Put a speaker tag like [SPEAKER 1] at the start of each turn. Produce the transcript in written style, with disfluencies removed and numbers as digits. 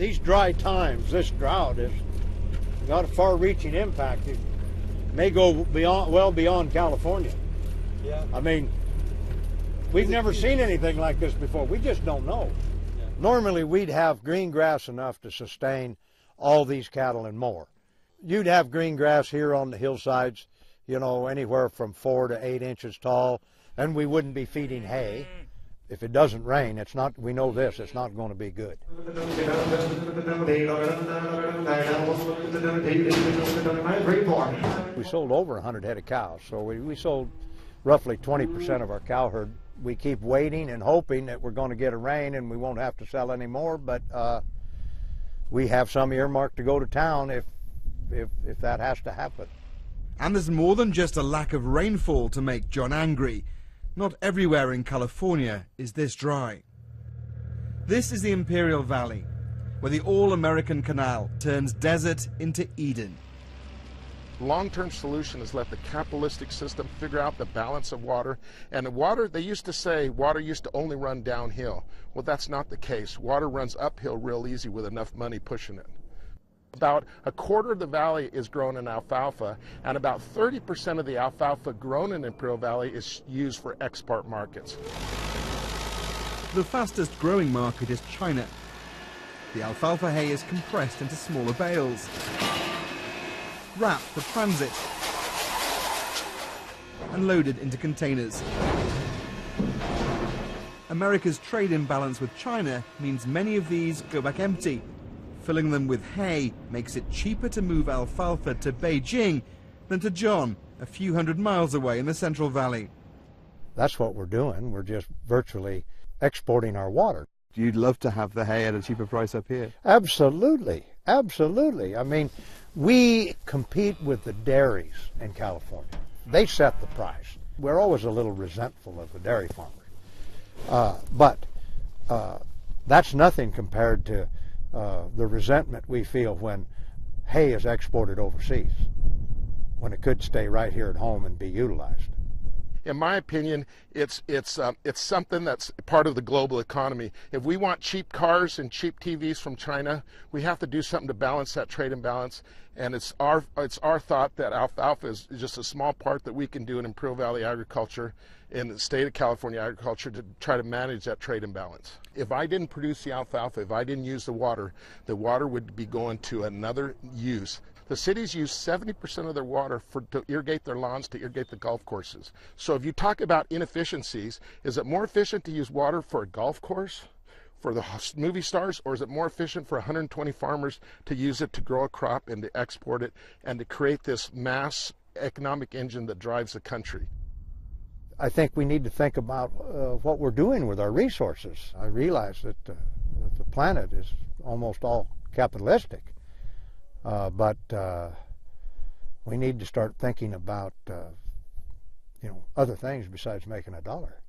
[SPEAKER 1] these dry times, this drought has got a far-reaching impact. It may go beyond, well beyond California.
[SPEAKER 2] Yeah.
[SPEAKER 1] I mean, we've never seen anything like this before. We just don't know.
[SPEAKER 2] Yeah.
[SPEAKER 1] Normally, we'd have green grass enough to sustain all these cattle and more. You'd have green grass here on the hillsides, you know, anywhere from 4 to 8 inches tall, and we wouldn't be feeding hay. If it doesn't rain, it's not, we know this, it's not going to be good. We sold over 100 head of cows, so we sold roughly 20% of our cow herd. We keep waiting and hoping that we're going to get a rain and we won't have to sell any more, but we have some earmarked to go to town if that has to happen.
[SPEAKER 3] And there's more than just a lack of rainfall to make John angry. Not everywhere in California is this dry. This is the Imperial Valley, where the All-American Canal turns desert into Eden.
[SPEAKER 4] The long-term solution is let the capitalistic system figure out the balance of water. And the water, they used to say water used to only run downhill. Well, that's not the case. Water runs uphill real easy with enough money pushing it. About a quarter of the valley is grown in alfalfa, and about 30% of the alfalfa grown in Imperial Valley is used for export markets.
[SPEAKER 3] The fastest growing market is China. The alfalfa hay is compressed into smaller bales, wrapped for transit, and loaded into containers. America's trade imbalance with China means many of these go back empty. Filling them with hay makes it cheaper to move alfalfa to Beijing than to John, a few hundred miles away in the Central Valley.
[SPEAKER 1] That's what we're doing. We're just virtually exporting our water.
[SPEAKER 2] You'd love to have the hay at a cheaper price up here.
[SPEAKER 1] Absolutely, absolutely. I mean, we compete with the dairies in California. They set the price. We're always a little resentful of the dairy farmers. But that's nothing compared to the resentment we feel when hay is exported overseas, when it could stay right here at home and be utilized.
[SPEAKER 4] In my opinion, it's something that's part of the global economy. If we want cheap cars and cheap TVs from China, we have to do something to balance that trade imbalance. And it's our thought that alfalfa is just a small part that we can do in Imperial Valley agriculture, in the state of California agriculture, to try to manage that trade imbalance. If I didn't produce the alfalfa, if I didn't use the water would be going to another use. The cities use 70% of their water to irrigate their lawns, to irrigate the golf courses. So if you talk about inefficiencies, is it more efficient to use water for a golf course, for the movie stars, or is it more efficient for 120 farmers to use it to grow a crop and to export it and to create this mass economic engine that drives the country?
[SPEAKER 1] I think we need to think about what we're doing with our resources. I realize that the planet is almost all capitalistic. But we need to start thinking about, other things besides making a dollar.